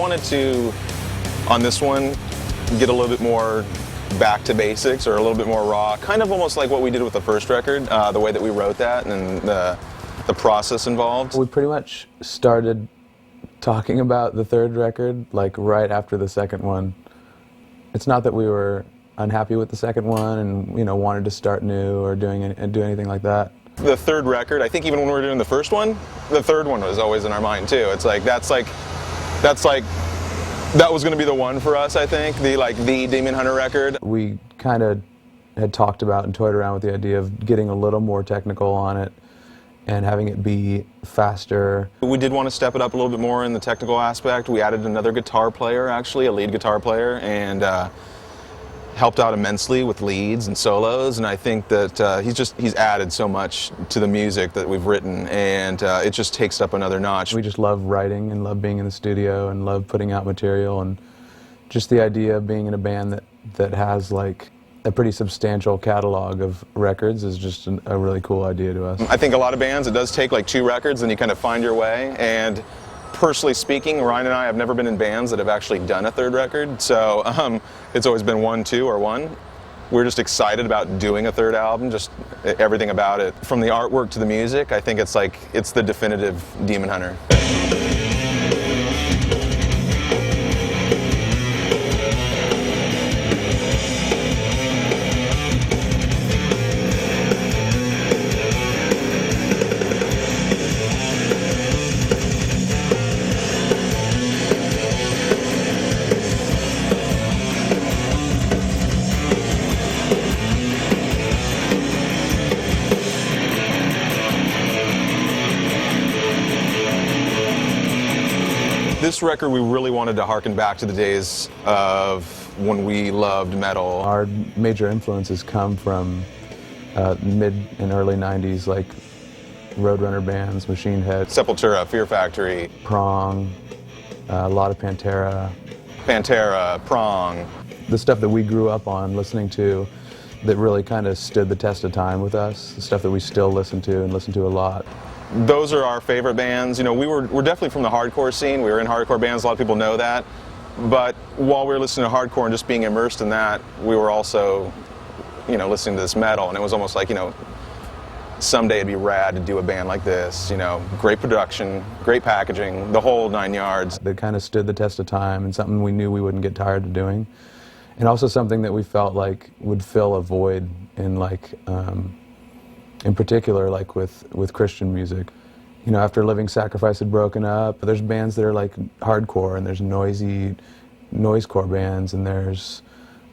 wanted to, on this one, get a little bit more back to basics, or a little bit more raw, kind of almost like what we did with the first record, the way that we wrote that and the process involved. We pretty much started talking about the third record like right after the second one. It's not that we were unhappy with the second one and, you know, wanted to start new or do anything like that. The third record, I think even when we were doing the first one, the third one was always in our mind too. It's like that was going to be the one for us, I think, the Demon Hunter record. We kind of had talked about and toyed around with the idea of getting a little more technical on it and having it be faster. We did want to step it up a little bit more in the technical aspect. We added another guitar player, actually, a lead guitar player, and helped out immensely with leads and solos, and I think that he's added so much to the music that we've written, and it just takes it up another notch. We just love writing and love being in the studio and love putting out material, and just the idea of being in a band that has like a pretty substantial catalog of records is just a really cool idea to us. I think a lot of bands, it does take like 2 records and you kind of find your way, and personally speaking, Ryan and I have never been in bands that have actually done a third record, so it's always been 1, 2, or 1. We're just excited about doing a third album, just everything about it. From the artwork to the music, I think it's the definitive Demon Hunter. This record, we really wanted to harken back to the days of when we loved metal. Our major influences come from mid and early 90s, like Roadrunner bands, Machine Head, Sepultura, Fear Factory, Prong, a lot of Pantera, Prong. The stuff that we grew up on listening to that really kind of stood the test of time with us, the stuff that we still listen to and listen to a lot. Those are our favorite bands. You know, we're definitely from the hardcore scene. We were in hardcore bands, a lot of people know that. But while we were listening to hardcore and just being immersed in that, we were also, you know, listening to this metal, and it was almost like, you know, someday it'd be rad to do a band like this, you know, great production, great packaging, the whole 9 yards. That kind of stood the test of time and something we knew we wouldn't get tired of doing. And also something that we felt like would fill a void in like, in particular, like with Christian music. You know, after Living Sacrifice had broken up, there's bands that are like hardcore, and there's noisy noisecore bands, and there's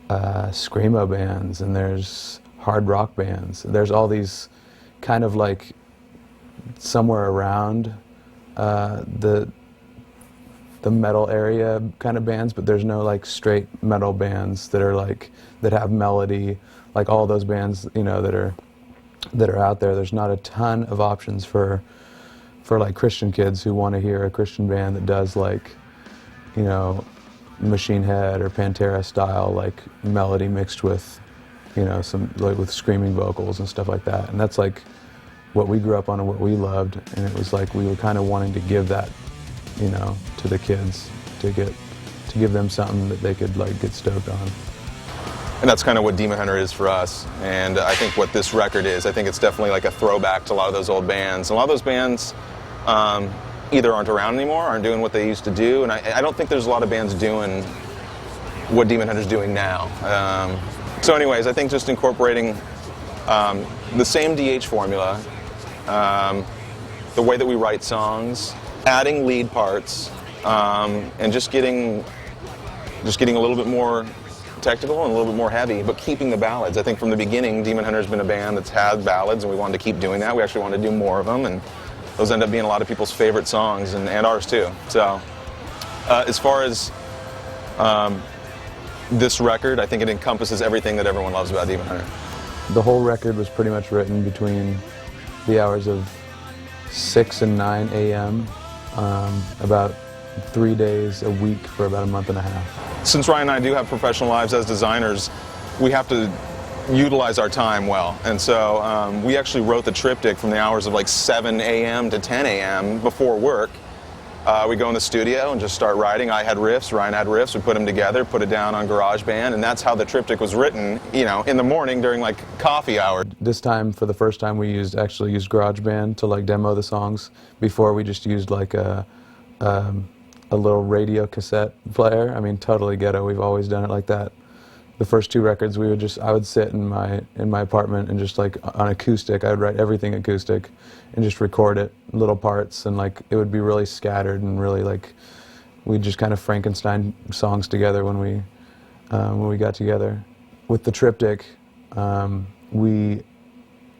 screamo bands, and there's hard rock bands. There's all these kind of like somewhere around the metal area kind of bands, but there's no like straight metal bands that are like, that have melody, like all those bands, you know, that are out there. There's not a ton of options for like Christian kids who want to hear a Christian band that does like, you know, Machine Head or Pantera style like melody mixed with, you know, some like with screaming vocals and stuff like that. And that's like what we grew up on and what we loved, and it was like we were kind of wanting to give that, you know, to the kids, to give them something that they could like get stoked on. And that's kind of what Demon Hunter is for us, and I think what this record is, I think it's definitely like a throwback to a lot of those old bands. A lot of those bands either aren't around anymore, aren't doing what they used to do, and I don't think there's a lot of bands doing what Demon Hunter's doing now. So anyways, I think just incorporating the same DH formula, the way that we write songs, adding lead parts, and just getting a little bit more technical and a little bit more heavy, but keeping the ballads. I think from the beginning, Demon Hunter's been a band that's had ballads, and we wanted to keep doing that. We actually wanted to do more of them, and those end up being a lot of people's favorite songs, and ours too. So as far as this record, I think it encompasses everything that everyone loves about Demon Hunter. The whole record was pretty much written between the hours of 6 and 9 a.m., about 3 days a week for about a month and a half. Since Ryan and I do have professional lives as designers, we have to utilize our time well. And so we actually wrote the Triptych from the hours of like 7 a.m. to 10 a.m. before work. We go in the studio and just start writing. I had riffs, Ryan had riffs, we put them together, put it down on GarageBand, and that's how the Triptych was written, you know, in the morning during like coffee hour. This time, for the first time, we actually used GarageBand to like demo the songs. Before, we just used like a little radio cassette player. I mean, totally ghetto. We've always done it like that. The first 2 records, I would sit in my apartment and just like on acoustic, I would write everything acoustic and just record it, little parts, and like it would be really scattered and really like, we'd just kind of Frankenstein songs together when we got together. With the Triptych, we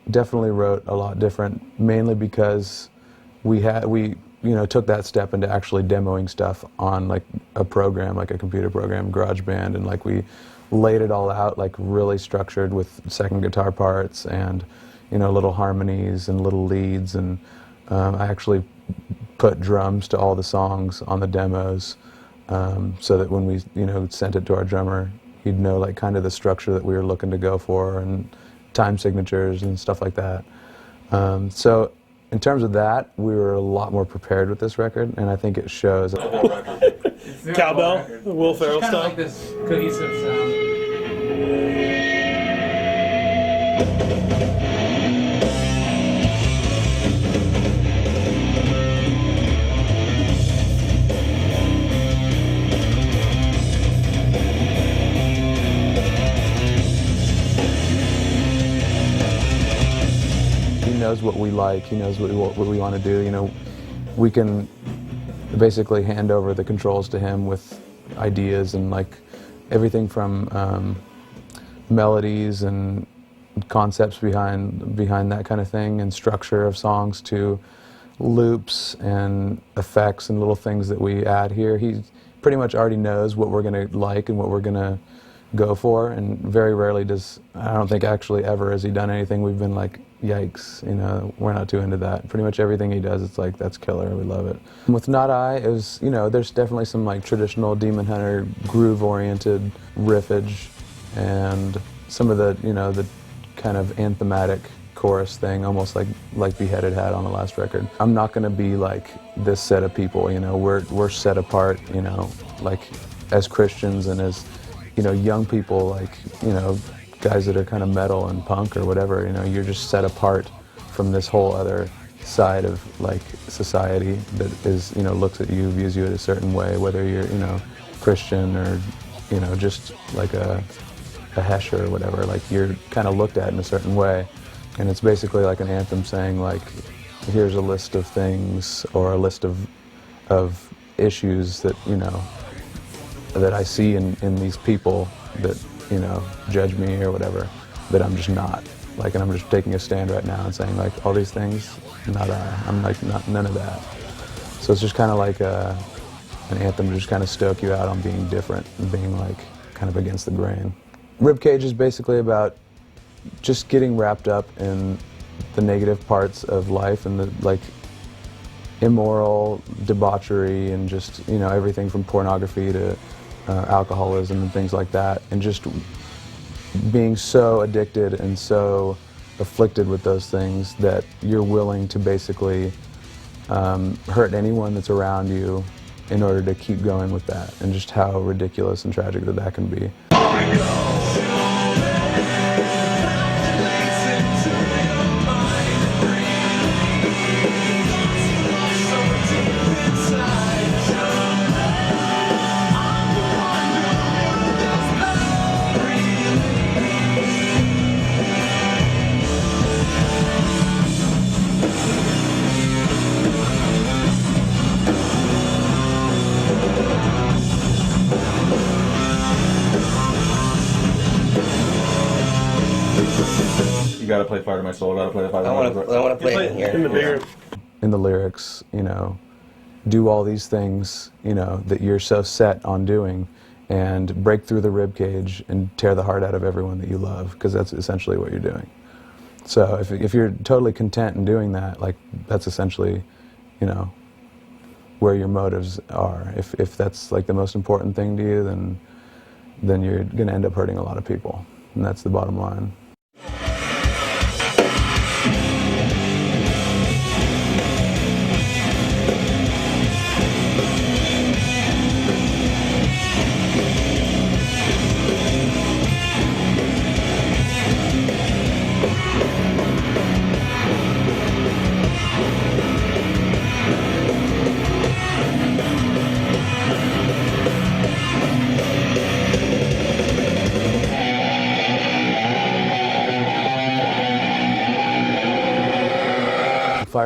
definitely wrote a lot different, mainly because we took that step into actually demoing stuff on like a program, like a computer program, GarageBand, and like we laid it all out like really structured with second guitar parts and, you know, little harmonies and little leads, and I actually put drums to all the songs on the demos, so that when we, you know, sent it to our drummer, he'd know like kind of the structure that we were looking to go for and time signatures and stuff like that. So in terms of that, we were a lot more prepared with this record, and I think it shows. Cowbell, Will Ferrell Kind of style. like this cohesive sound. He knows what we like, he knows what we want to do. You know, we can basically hand over the controls to him with ideas and like everything from melodies and concepts behind that kind of thing and structure of songs to loops and effects and little things that we add here. He pretty much already knows what we're going to like and what we're going to go for, and very rarely does, I don't think actually ever has he done anything we've been like, yikes, you know, we're not too into that. Pretty much everything he does, it's like, that's killer, we love it. With Not I, it was, you know, there's definitely some like traditional Demon Hunter groove-oriented riffage and some of the, you know, the kind of anthematic chorus thing, almost like Beheaded had on the last record. I'm not going to be like this set of people, you know, we're set apart, you know, like as Christians and as, you know, young people, like, you know, guys that are kind of metal and punk or whatever, you know, you're just set apart from this whole other side of like society that is, you know, looks at you, views you in a certain way, whether you're, you know, Christian or, you know, just like a Hesher or whatever, like you're kind of looked at in a certain way. And it's basically like an anthem saying like, here's a list of things or a list of issues that, you know, that I see in these people that, you know, judge me or whatever, that I'm just not. Like, and I'm just taking a stand right now and saying like, all these things, not I. I'm like, none of that. So it's just kind of like an anthem to just kind of stoke you out on being different and being like kind of against the grain. Ribcage is basically about just getting wrapped up in the negative parts of life and the like immoral debauchery and just, you know, everything from pornography to alcoholism and things like that, and just being so addicted and so afflicted with those things that you're willing to basically hurt anyone that's around you in order to keep going with that, and just how ridiculous and tragic that can be. You gotta play Fire to My Soul, gotta play the Fire to I My want to play it in here. In the bigger. In the lyrics, you know, do all these things, you know, that you're so set on doing, and break through the rib cage and tear the heart out of everyone that you love, because that's essentially what you're doing. So if you're totally content in doing that, like, that's essentially, you know, where your motives are. If that's like the most important thing to you, then you're going to end up hurting a lot of people, and that's the bottom line.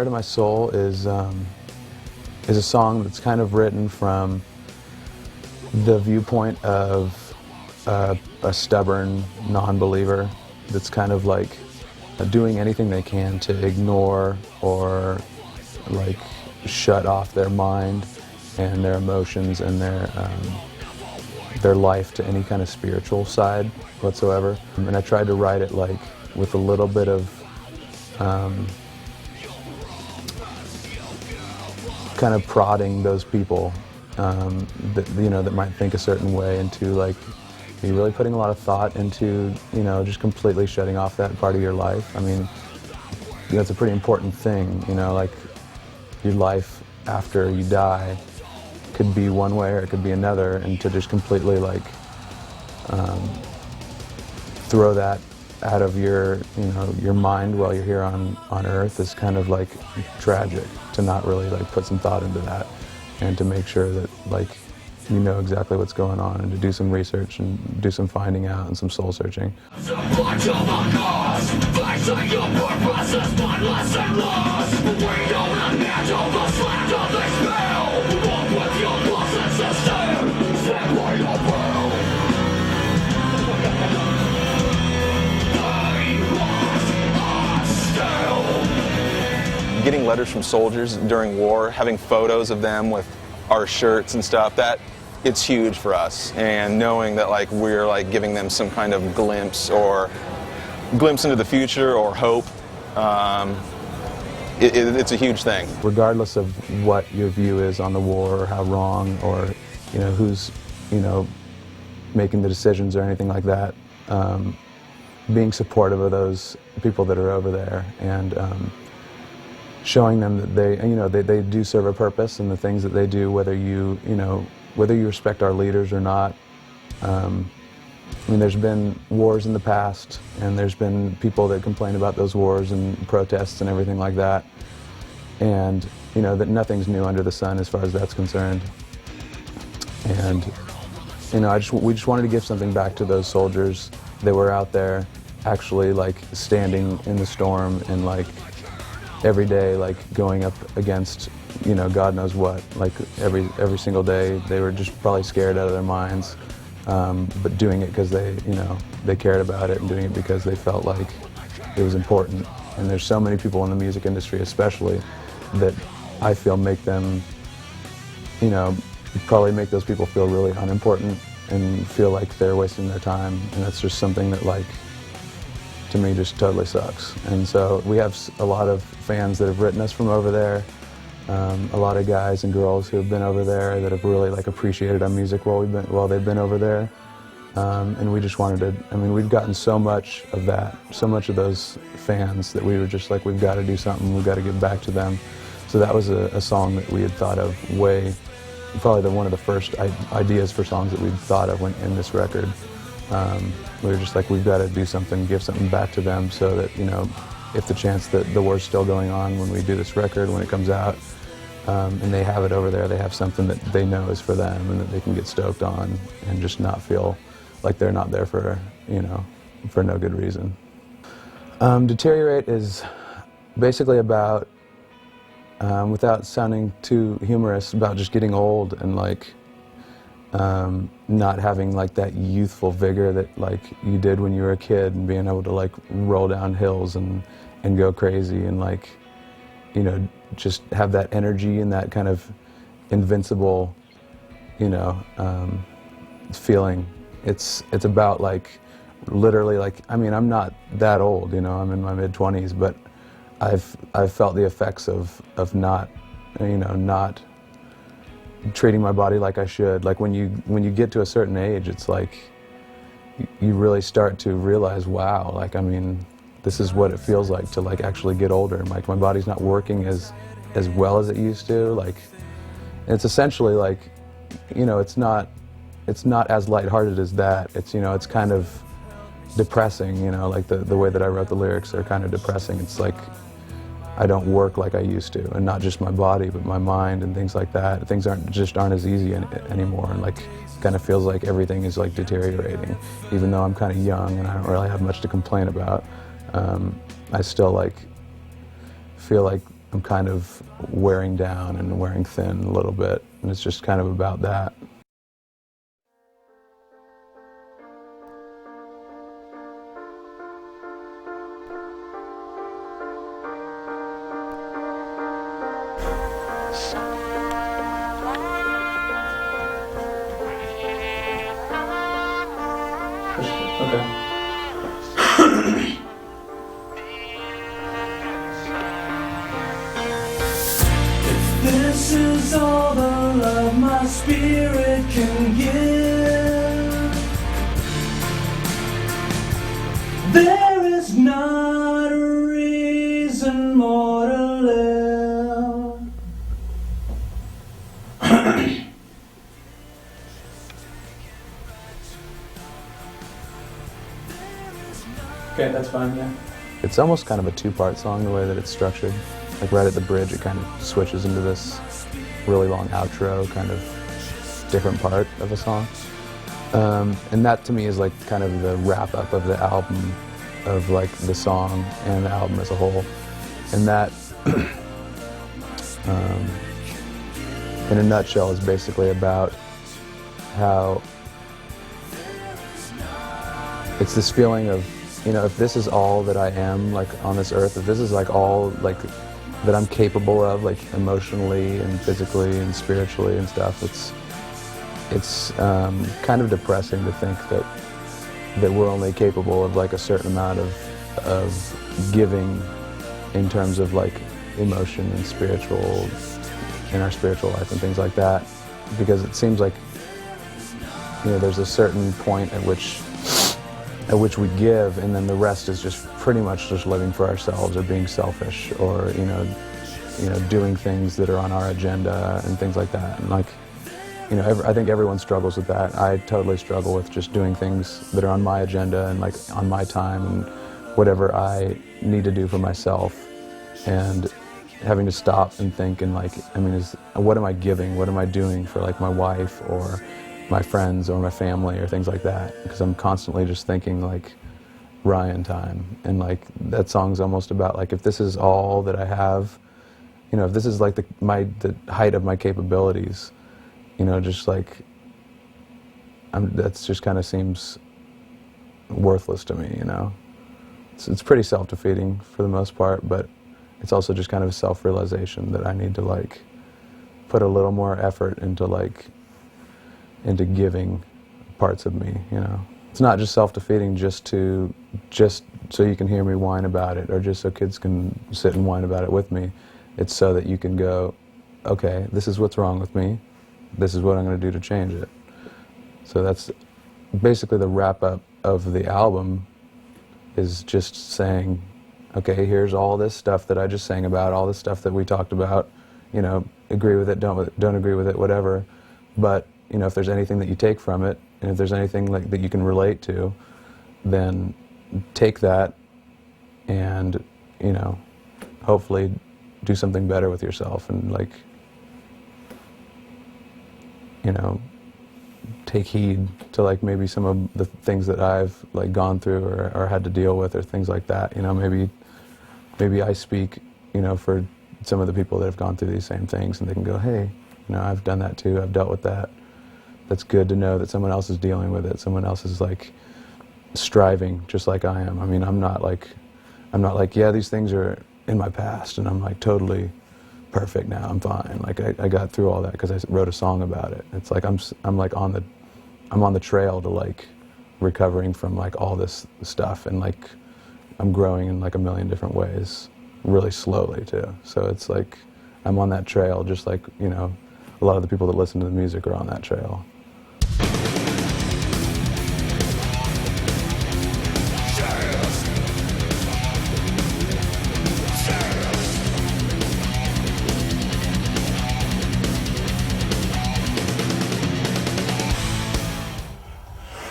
Fire to My Soul is a song that's kind of written from the viewpoint of a stubborn non-believer that's kind of like doing anything they can to ignore or like shut off their mind and their emotions and their life to any kind of spiritual side whatsoever. And I tried to write it like with a little bit of kind of prodding those people that that might think a certain way into like be really putting a lot of thought into just completely shutting off that part of your life. I mean, it's a pretty important thing. Like your life after you die could be one way or it could be another, and to just completely like throw that out of your mind while you're here on Earth is kind of like tragic. To not really like put some thought into that, and to make sure that like you know exactly what's going on, and to do some research and do some finding out and some soul searching. Getting letters from soldiers during war, having photos of them with our shirts and stuff, that it's huge for us. And knowing that like we're like giving them some kind of glimpse into the future or hope, it's a huge thing. Regardless of what your view is on the war or how wrong or who's making the decisions or anything like that, being supportive of those people that are over there and showing them that they do serve a purpose, and the things that they do, whether you respect our leaders or not. I mean, there's been wars in the past, and there's been people that complain about those wars and protests and everything like that, and that nothing's new under the sun as far as that's concerned. And we just wanted to give something back to those soldiers that were out there, actually like standing in the storm and like every day, like going up against, God knows what. Like every single day, they were just probably scared out of their minds, but doing it because they cared about it, and doing it because they felt like it was important. And there's so many people in the music industry, especially, that I feel make them, probably make those people feel really unimportant and feel like they're wasting their time. And that's just something that, like, to me just totally sucks. And so we have a lot of fans that have written us from over there, a lot of guys and girls who have been over there that have really like appreciated our music while they've been over there. And we just wanted to, we've gotten so much of that, so much of those fans, that we were just like, we've got to do something, we've got to give back to them. So that was a song that we had thought of probably one of the first ideas for songs that we'd thought of in this record. We were just like, we've got to do something, give something back to them, so that, if the chance that the war's still going on when we do this record, when it comes out, and they have it over there, they have something that they know is for them and that they can get stoked on and just not feel like they're not there for, for no good reason. Deteriorate is basically about, without sounding too humorous, about just getting old and like not having like that youthful vigor that like you did when you were a kid, and being able to like roll down hills and go crazy and like, just have that energy and that kind of invincible, feeling. It's about like literally like, I'm not that old, I'm in my mid-20s, but I've felt the effects of not, not treating my body like I should. Like when you get to a certain age, it's like you really start to realize, wow, like this is what it feels like to like actually get older. Like my body's not working as well as it used to. Like it's essentially like, it's not as lighthearted as that. It's it's kind of depressing. Like the way that I wrote the lyrics are kind of depressing. It's like I don't work like I used to, and not just my body, but my mind and things like that. Things aren't as easy anymore, and like it kind of feels like everything is like deteriorating. Even though I'm kind of young and I don't really have much to complain about, I still like feel like I'm kind of wearing down and wearing thin a little bit, and it's just kind of about that. Okay. This is all the love my spirit can give. There is not a reason more to live. Okay, that's fine, yeah. It's almost kind of a two-part song, the way that it's structured. Like right at the bridge, it kind of switches into this really long outro, kind of different part of a song. And that to me is like kind of the wrap-up of the album, of like the song and the album as a whole. And that, in a nutshell, is basically about how it's this feeling of, you know, if this is all that I am, like, on this earth, if this is, like, all, like, that I'm capable of, like, emotionally and physically and spiritually and stuff, it's kind of depressing to think that we're only capable of, like, a certain amount of giving in terms of, like, emotion and spiritual, in our spiritual life and things like that, because it seems like, you know, there's a certain point at which we give, and then the rest is just pretty much just living for ourselves or being selfish, or you know doing things that are on our agenda and things like that. And like, you know, I think everyone struggles with that. I totally struggle with just doing things that are on my agenda and like on my time and whatever I need to do for myself, and having to stop and think and like, I mean, what am I giving? What am I doing for like my wife or my friends or my family or things like that? Because I'm constantly just thinking like Ryan time, and like that song's almost about like, if this is all that I have, you know, if this is like the height of my capabilities, you know, just like that's just kind of seems worthless to me, you know. It's pretty self-defeating for the most part, but it's also just kind of a self-realization that I need to like put a little more effort into into giving parts of me, you know. It's not just self-defeating just so you can hear me whine about it, or just so kids can sit and whine about it with me. It's so that you can go, okay, this is what's wrong with me. This is what I'm going to do to change it. So that's basically the wrap-up of the album, is just saying, okay, here's all this stuff that I just sang about, all this stuff that we talked about, you know, agree with it, don't agree with it, whatever. But you know, if there's anything that you take from it, and if there's anything like that you can relate to, then take that and, you know, hopefully do something better with yourself, and like, you know, take heed to like maybe some of the things that I've like gone through or had to deal with, or things like that. You know, maybe I speak, you know, for some of the people that have gone through these same things, and they can go, hey, you know, I've done that too, I've dealt with that. That's good to know that someone else is dealing with it, someone else is like striving just like I am. I mean, I'm not like, yeah, these things are in my past and I'm like totally perfect now, I'm fine. Like I got through all that because I wrote a song about it. It's like I'm like on the trail to like recovering from like all this stuff, and like I'm growing in like a million different ways, really slowly too. So it's like I'm on that trail, just like, you know, a lot of the people that listen to the music are on that trail.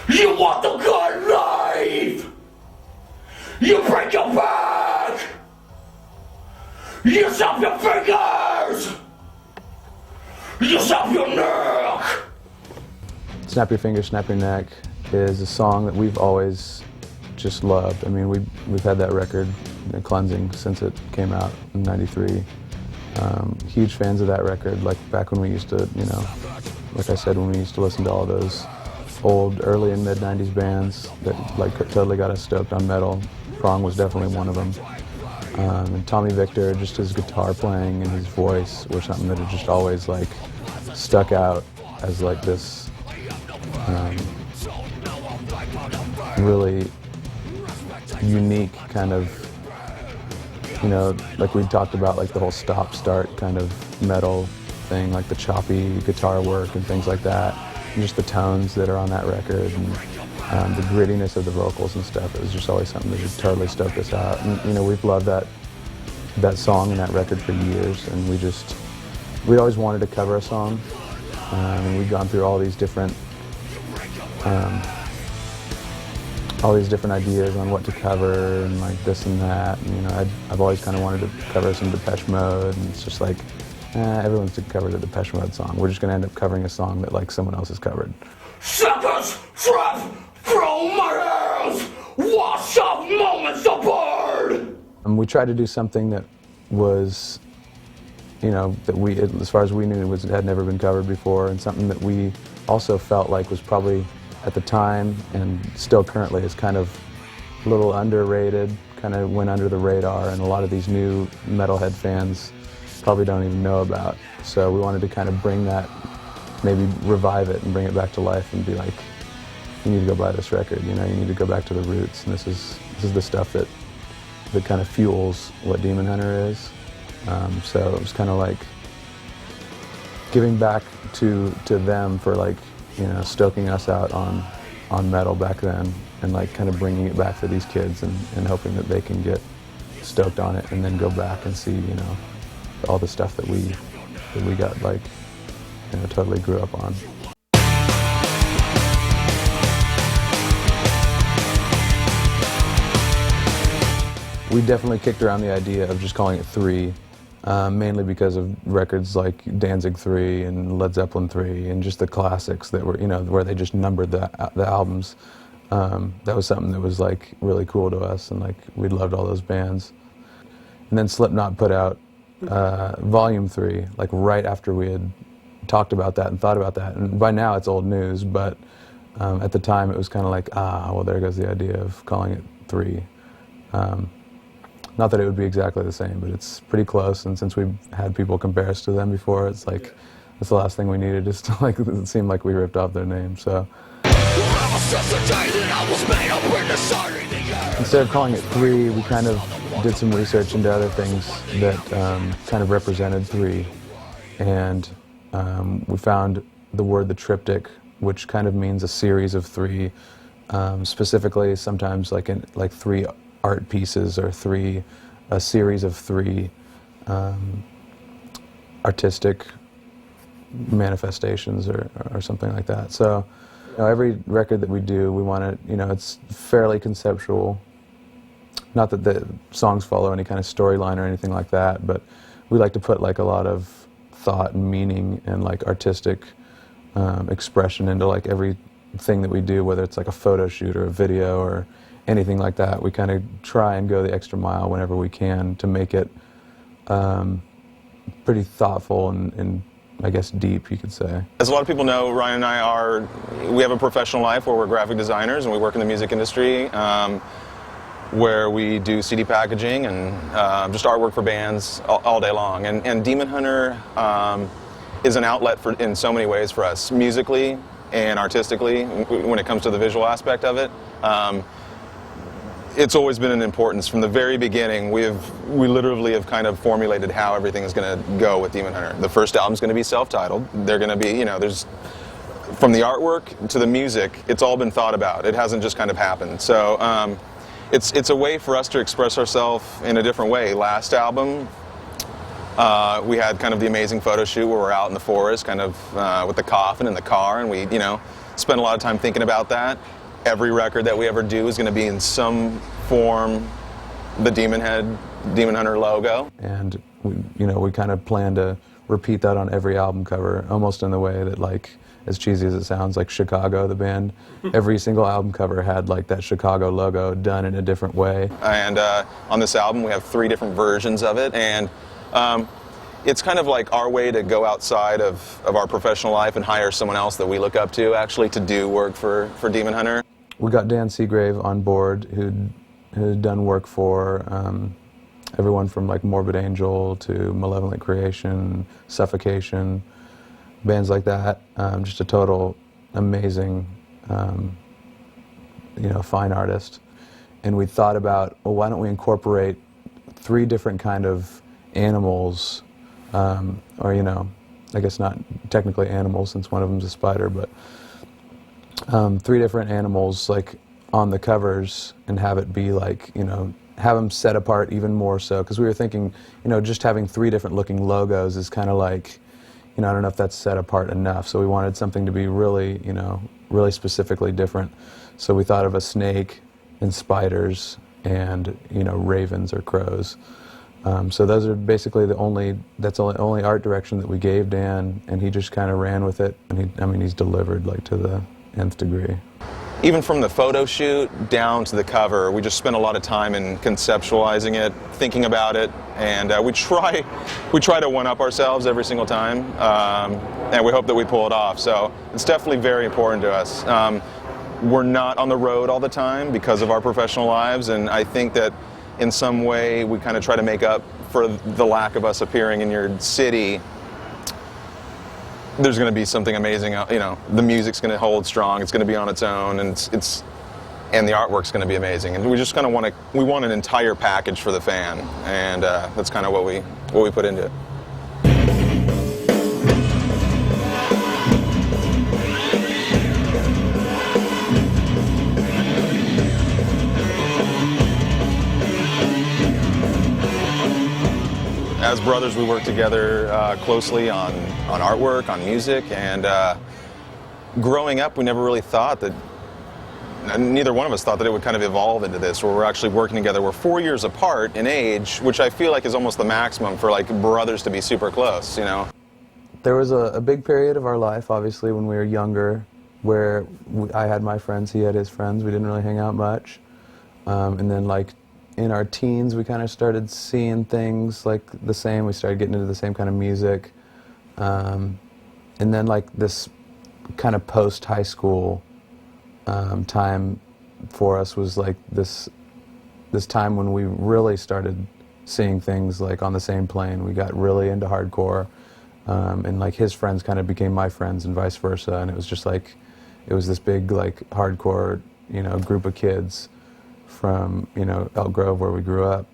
You want the good life! You break your back! You snap your fingers! You snap your neck! Snap Your Fingers, Snap Your Neck is a song that we've always just loved. I mean, we've had that record, Cleansing, since it came out in '93. Huge fans of that record, like back when we used to, you know, like I said, when we used to listen to all those old early and mid-90s bands that like totally got us stoked on metal. Prong was definitely one of them. And Tommy Victor, just his guitar playing and his voice were something that had just always like stuck out as like this really unique kind of, you know, like we talked about like the whole stop-start kind of metal thing, like the choppy guitar work and things like that, and just the tones that are on that record, and the grittiness of the vocals and stuff. It was just always something that just totally stoked us out. And you know, we've loved that song and that record for years, and we always wanted to cover a song, and we'd gone through all these different ideas on what to cover and like this and that. And, you know, I've always kind of wanted to cover some Depeche Mode, and it's just like, everyone's covered a Depeche Mode song. We're just going to end up covering a song that like someone else has covered. Seconds trap from my hands, wash up moments apart. And we tried to do something that was, you know, that we, as far as we knew, had never been covered before, and something that we also felt like was probably at the time and still currently is kind of a little underrated, kind of went under the radar, and a lot of these new metalhead fans probably don't even know about. So we wanted to kind of bring that, maybe revive it and bring it back to life and be like, you need to go buy this record, you know, you need to go back to the roots, and this is the stuff that kind of fuels what Demon Hunter is. So it was kind of like giving back to them for like, you know, stoking us out on metal back then, and like kind of bringing it back for these kids, and hoping that they can get stoked on it and then go back and see, you know, all the stuff that we got, like, you know, totally grew up on. We definitely kicked around the idea of just calling it 3, mainly because of records like Danzig 3 and Led Zeppelin 3 and just the classics that were, you know, where they just numbered the albums. That was something that was like really cool to us, and like we loved all those bands. And then Slipknot put out Volume 3, like right after we had talked about that and thought about that. And by now it's old news, but at the time it was kind of like, well, there goes the idea of calling it 3. Not that it would be exactly the same, but it's pretty close, and since we've had people compare us to them before, it's like, that's the last thing we needed, is to like, it seemed like we ripped off their name, so. Instead of calling it 3, we kind of did some research into other things that kind of represented 3, and we found the word the triptych, which kind of means a series of 3, specifically sometimes like 3 art pieces, or a series of 3 artistic manifestations, or something like that. So, you know, every record that we do, we want to, you know, it's fairly conceptual. Not that the songs follow any kind of storyline or anything like that, but we like to put like a lot of thought and meaning and like artistic expression into like everything that we do, whether it's like a photo shoot or a video or anything like that. We kind of try and go the extra mile whenever we can to make it pretty thoughtful and I guess deep, you could say. As a lot of people know, Ryan and I we have a professional life where we're graphic designers and we work in the music industry, where we do CD packaging and just artwork for bands all day long. And Demon Hunter is an outlet in so many ways for us, musically and artistically, when it comes to the visual aspect of it. It's always been an importance from the very beginning. We literally have kind of formulated how everything is going to go with Demon Hunter. The first album's going to be self-titled. They're going to be, you know, there's, from the artwork to the music, it's all been thought about. It hasn't just kind of happened. So it's a way for us to express ourselves in a different way. Last album, we had kind of the amazing photo shoot where we're out in the forest, kind of with the coffin in the car, and we, you know, spent a lot of time thinking about that. Every record that we ever do is going to be in some form the Demon Hunter logo. And we kind of plan to repeat that on every album cover, almost in the way that, like, as cheesy as it sounds, like Chicago, the band, every single album cover had like that Chicago logo done in a different way. And on this album we have 3 different versions of it, and it's kind of like our way to go outside of our professional life and hire someone else that we look up to actually to do work for Demon Hunter. We got Dan Seagrave on board, who'd done work for everyone from like Morbid Angel to Malevolent Creation, Suffocation, bands like that. Just a total amazing, fine artist. And we thought about, well, why don't we incorporate 3 different kind of animals, or I guess not technically animals since one of them's a spider, but 3 different animals like on the covers and have it be like, have them set apart even more so, because we were thinking, just having 3 different looking logos is kind of like, I don't know if that's set apart enough. So we wanted something to be really, really specifically different. So we thought of a snake and spiders and, ravens or crows. So those are basically the only art direction that we gave Dan, and he just kind of ran with it. And he's delivered like to the nth degree. Even from the photo shoot down to the cover, we just spent a lot of time in conceptualizing it, thinking about it, and we try to one-up ourselves every single time, and we hope that we pull it off. So it's definitely very important to us. We're not on the road all the time because of our professional lives, and I think that in some way we kind of try to make up for the lack of us appearing in your city. There's going to be something amazing, the music's going to hold strong, it's going to be on its own, and and the artwork's going to be amazing. And we just kind of want an entire package for the fan, and that's kind of what we put into it. As brothers, we work together closely on artwork, on music, and growing up, we never really thought that, neither one of us thought that it would kind of evolve into this, where we're actually working together. We're 4 years apart in age, which I feel like is almost the maximum for like brothers to be super close, There was a big period of our life, obviously, when we were younger, where I had my friends, he had his friends. We didn't really hang out much. And then like in our teens, we kind of started seeing things like the same. We started getting into the same kind of music. And then like this kind of post-high school time for us was like this time when we really started seeing things like on the same plane. We got really into hardcore, and like his friends kind of became my friends and vice versa. And it was just like, it was this big like hardcore, group of kids from, Elk Grove, where we grew up.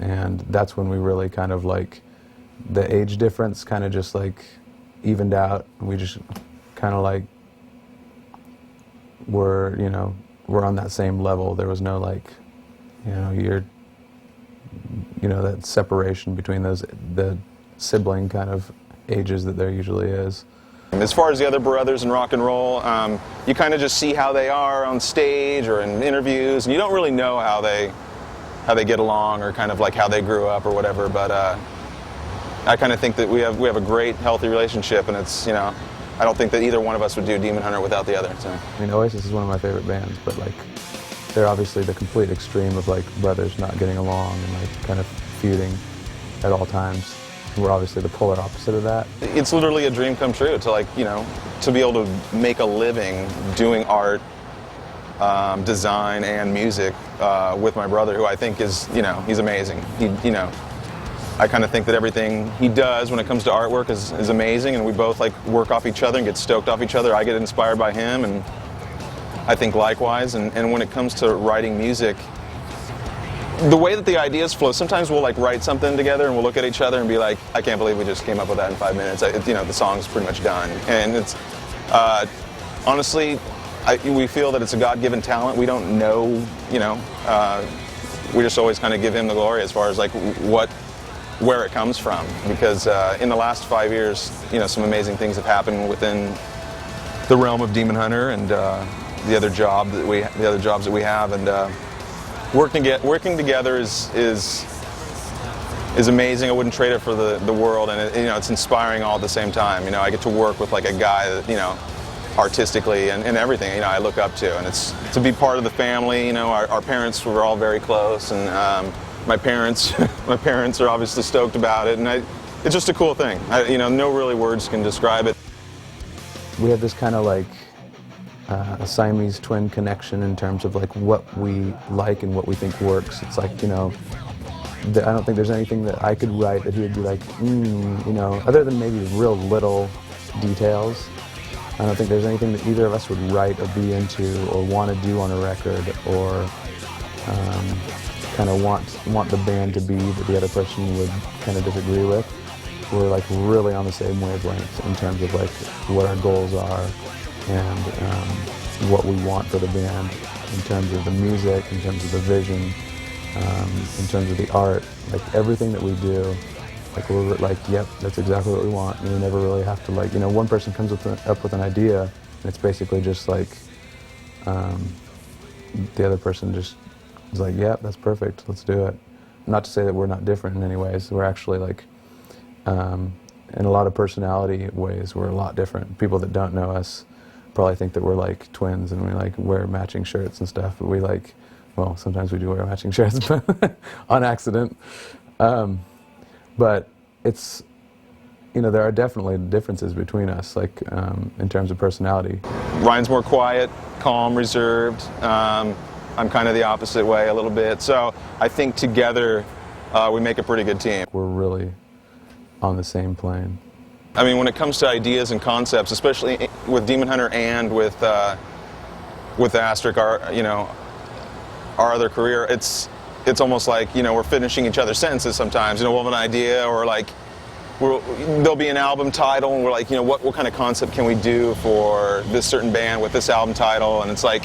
And that's when we really kind of like, the age difference kind of just like evened out. We just kind of like we're on that same level. There was no like, that separation between the sibling kind of ages that there usually is. As far as the other brothers in rock and roll, you kind of just see how they are on stage or in interviews, and you don't really know how they get along or kind of like how they grew up or whatever. But I kind of think that we have a great, healthy relationship, and it's I don't think that either one of us would do Demon Hunter without the other. So. Oasis is one of my favorite bands, but like they're obviously the complete extreme of like brothers not getting along and like kind of feuding at all times. We're obviously the polar opposite of that. It's literally a dream come true to like, to be able to make a living doing art, design, and music with my brother, who I think is, he's amazing. I kind of think that everything he does when it comes to artwork is amazing, and we both like work off each other and get stoked off each other. I get inspired by him, and I think likewise. And when it comes to writing music, the way that the ideas flow, sometimes we'll like write something together and we'll look at each other and be like, I can't believe we just came up with that in 5 minutes. The song's pretty much done. And it's, honestly, we feel that it's a God-given talent. We don't know, we just always kind of give him the glory as far as like where it comes from. Because in the last 5 years, some amazing things have happened within the realm of Demon Hunter and the other jobs that we have, and working together is amazing. I wouldn't trade it for the world, and it's inspiring all at the same time. I get to work with like a guy that artistically and everything I look up to, and it's to be part of the family. Our parents were all very close, and my parents are obviously stoked about it, and it's just a cool thing. You know, no really words can describe it. We have this kind of like a Siamese twin connection in terms of like what we like and what we think works. It's like, you know, I don't think there's anything that I could write that he would be like, you know, other than maybe real little details. I don't think there's anything that either of us would write or be into or want to do on a record or kind of want the band to be that the other person would kind of disagree with. We're like really on the same wavelength in terms of like what our goals are and what we want for the band in terms of the music, in terms of the vision, in terms of the art. Like everything that we do, like we're like, yep, that's exactly what we want. And we never really have to like, you know, one person comes up with an idea and it's basically just like the other person just is like, yep, that's perfect, let's do it. Not to say that we're not different in any ways. We're actually like, in a lot of personality ways, we're a lot different. People that don't know us probably think that we're like twins and we like wear matching shirts and stuff, but we like, well, sometimes we do wear matching shirts on accident. But it's, you know, there are definitely differences between us, like in terms of personality. Ryan's more quiet, calm, reserved. I'm kind of the opposite way a little bit. So I think together we make a pretty good team. We're really on the same plane. I mean, when it comes to ideas and concepts, especially with Demon Hunter and with Asterisk, our other career, it's almost like, you know, we're finishing each other's sentences sometimes. You know, we'll have an idea, or like there'll be an album title, and we're like, you know, what kind of concept can we do for this certain band with this album title? And it's like,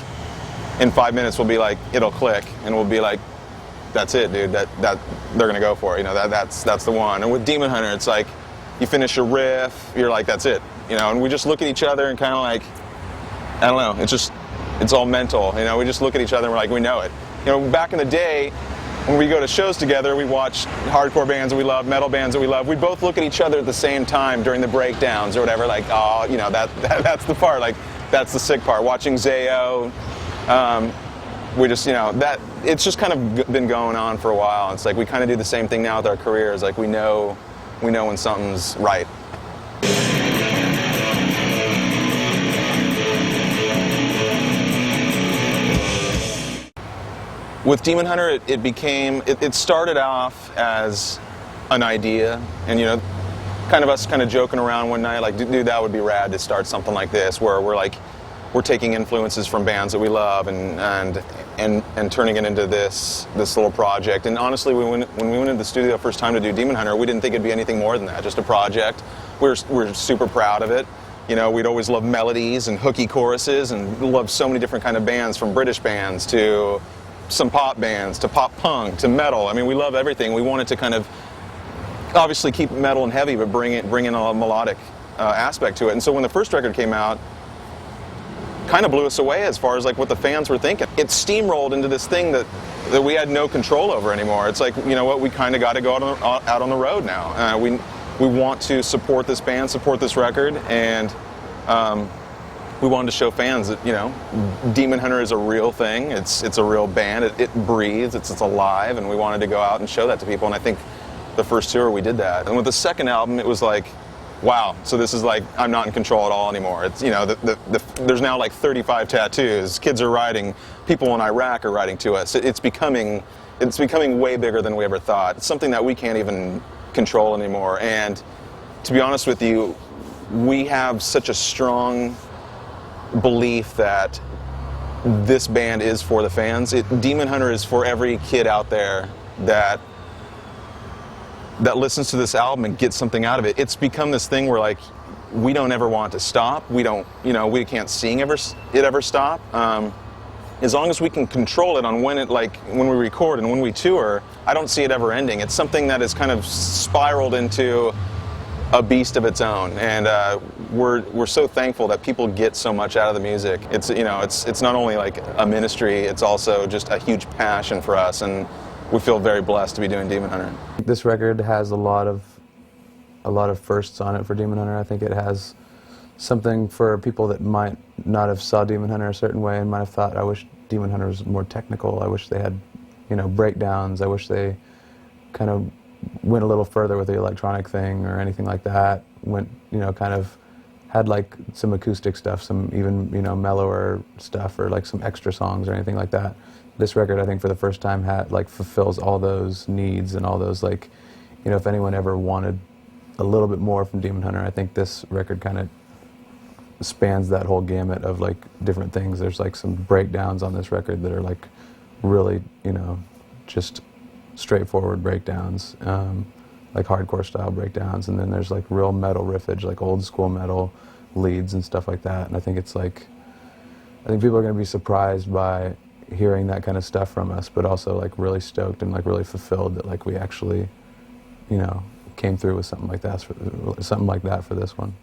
in 5 minutes we'll be like, it'll click, and we'll be like, that's it, dude. That they're gonna go for it. You know, that's the one. And with Demon Hunter, it's like, you finish a riff, you're like, that's it. You know, and we just look at each other and kind of like, I don't know. It's all mental. You know, we just look at each other and we're like, we know it. You know, back in the day, when we go to shows together, we watch hardcore bands that we love, metal bands that we love. We both look at each other at the same time during the breakdowns or whatever. Like, oh, you know, that's the part. Like, that's the sick part. Watching Zayo. We just, you know, it's just kind of been going on for a while. It's like we kind of do the same thing now with our careers. Like we know when something's right. With Demon Hunter, it started off as an idea, and you know, kind of us joking around one night, like, dude, that would be rad to start something like this, where we're taking influences from bands that we love and turning it into this little project. And honestly, when we went into the studio the first time to do Demon Hunter, we didn't think it'd be anything more than that, just a project. We're super proud of it. You know, we'd always loved melodies and hooky choruses, and loved so many different kind of bands, from British bands to some pop bands to pop punk to metal. I mean, we love everything. We wanted to kind of obviously keep metal and heavy, but bring in a melodic aspect to it. And so when the first record came out, kind of blew us away as far as like what the fans were thinking. It steamrolled into this thing that we had no control over anymore. It's like, you know what, we kind of got to go out on the road now. We want to support this band, support this record, and we wanted to show fans that, you know, Demon Hunter is a real thing. It's a real band. It breathes. It's alive, and we wanted to go out and show that to people. And I think the first tour we did that. And with the second album, it was like, wow, so this is like, I'm not in control at all anymore. It's, you know, there's now like 35 tattoos. Kids are writing, people in Iraq are writing to us. It's becoming way bigger than we ever thought. It's something that we can't even control anymore. And to be honest with you, we have such a strong belief that this band is for the fans. Demon Hunter is for every kid out there that listens to this album and gets something out of it. It's become this thing where, like, we don't ever want to stop. We don't, you know, we can't sing it ever stop. As long as we can control it on when we record and when we tour, I don't see it ever ending. It's something that has kind of spiraled into a beast of its own, and we're so thankful that people get so much out of the music. It's, you know, it's not only like a ministry, it's also just a huge passion for us, and we feel very blessed to be doing Demon Hunter. This record has a lot of firsts on it for Demon Hunter. I think it has something for people that might not have saw Demon Hunter a certain way and might have thought, I wish Demon Hunter was more technical. I wish they had, you know, breakdowns. I wish they kind of went a little further with the electronic thing or anything like that. Went, you know, kind of had like some acoustic stuff, some even, you know, mellower stuff or like some extra songs or anything like that. This record, I think, for the first time fulfills all those needs and all those, like, you know, if anyone ever wanted a little bit more from Demon Hunter, I think this record kind of spans that whole gamut of like different things. There's like some breakdowns on this record that are like really, you know, just straightforward breakdowns, like hardcore style breakdowns, and then there's like real metal riffage, like old school metal leads and stuff like that. And I think it's like, I think people are going to be surprised by hearing that kind of stuff from us, but also like really stoked and like really fulfilled that like we actually, you know, came through with something like that for this one.